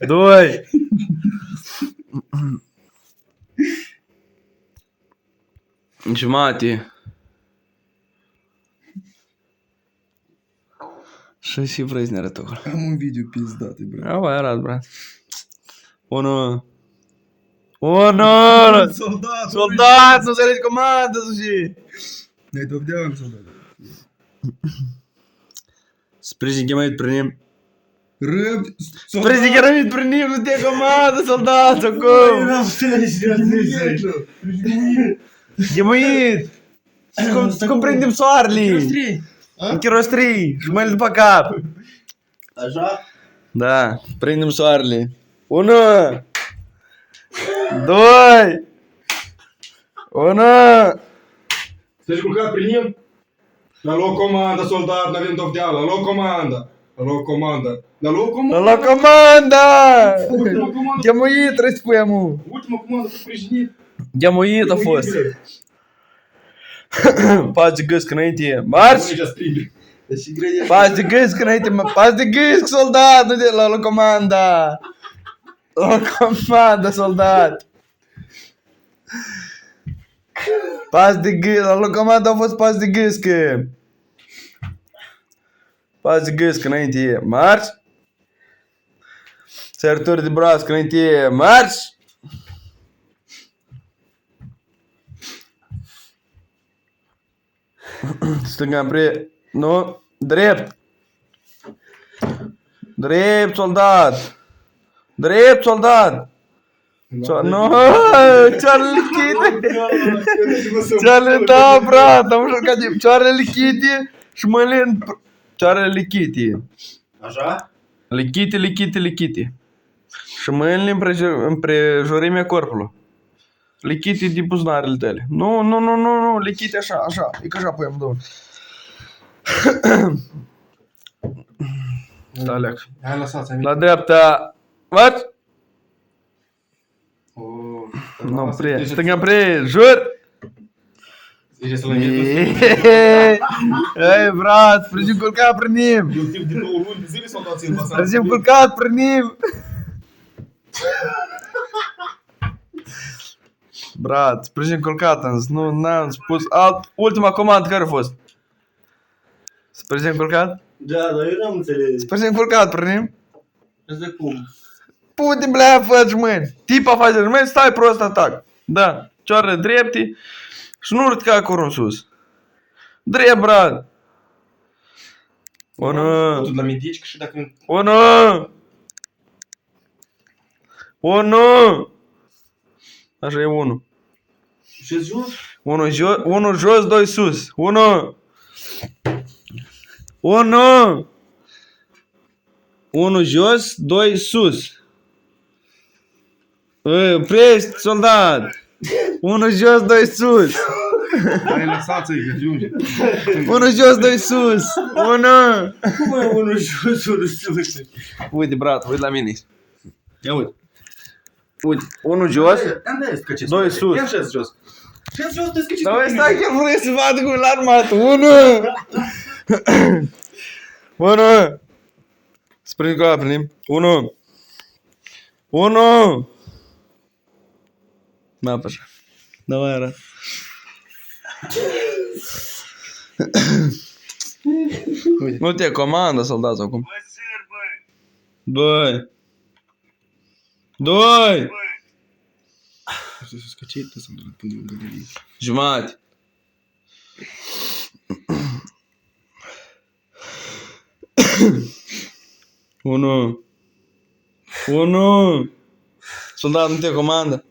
2. Jumate. Și și vrei să ne arăt acolo. Am un video pizdat, brat. Давай, arăt, brat. 1. Солдат! Солдат, nu înțelegi comandă, și. Ne dobdeam солдат. Sprijin chemat prin nim. Rând! Sprijin chemat prin nim, nu te comandă, soldat, acum. Ghemuit. Cum prindem soarele. În chirostrii. Și mai după cap. Așa? Da, prindem soarele. 1. 2. 1. Stai culcat prin el? La loc comanda, soldat, n-avem dovdeală. La loc comanda. La loc comanda. La loc comanda. La comanda! Ultima comandă. Ghemuit, trebuie să spui amu. Ultima comandă cu sprijinit. Ghemuit a fost. Pași de gâsc înainte. Marș! Aici strige. Pași de gâsc înainte. Pași de gâsc, soldat! Nu de la comanda! La comanda, soldat! Pași de gâsc. La comanda a fost pași de gâsc. Pași de gâsc înainte. Marș! Sărituri de broască înainte. Marș! Stânga împre... Nu. Drept. Drept, soldat. Drept, soldat. Nu. Picioarele lichide. Picioarele, da, brat. Am jucat de picioarele lichide și mâinile în... Picioarele lichide. Așa? Lichide. Și mâinile împrejurimea corpului. Lichide de buzunarele tale. Nu, lichide așa. E că așa punem, domnul. Da, leac. Hai, lăsați, amici. La dreapta. What? Oh, Nu, pre. Stânga pre. Jur. Zice să-l înghit. Ei, brat, sprijin culcat prin nim. E un tip de 2 luni de zile sau dați-l pasat? Sprijin culcat prin nim. Brat, sprijin culcat am zis. Nu, n-am spus. Ultima comandă care a fost? Sprijin culcat? Da, dar eu n-am înțeles. Sprijin culcat prin nim. Asta cum? Pute blea, faci mâini. Tipa face mâini, stai prost atac. Da, cioarele drepte și nu urca acolo în sus. Drept, brat. 1. Tu la medici și dacă... 1. Așa e 1. Ce jos? 1 jos, 2 sus. 1. 1 jos, 2 sus. Oprești, soldat. 1 jos, 2 sus. Hai, lăsați-i, că ajunge. 1 jos, 2 sus. 1. Cum e unul jos, unul sus? Uite, brat, uite la mine. Ia uite. Uite, 1 jos, 2 sus. Ia șez jos. Șez jos, deschideți. Dar stai că vrei să vadă cum e armat. 1. Spring cu aprim. 1. Da, așa. Давай, ara. Nu te comandă, soldați, acum. 2. Să se scăcită să-mi răspundem în gălărie. Jumate. 1. Soldat, nu te comandă.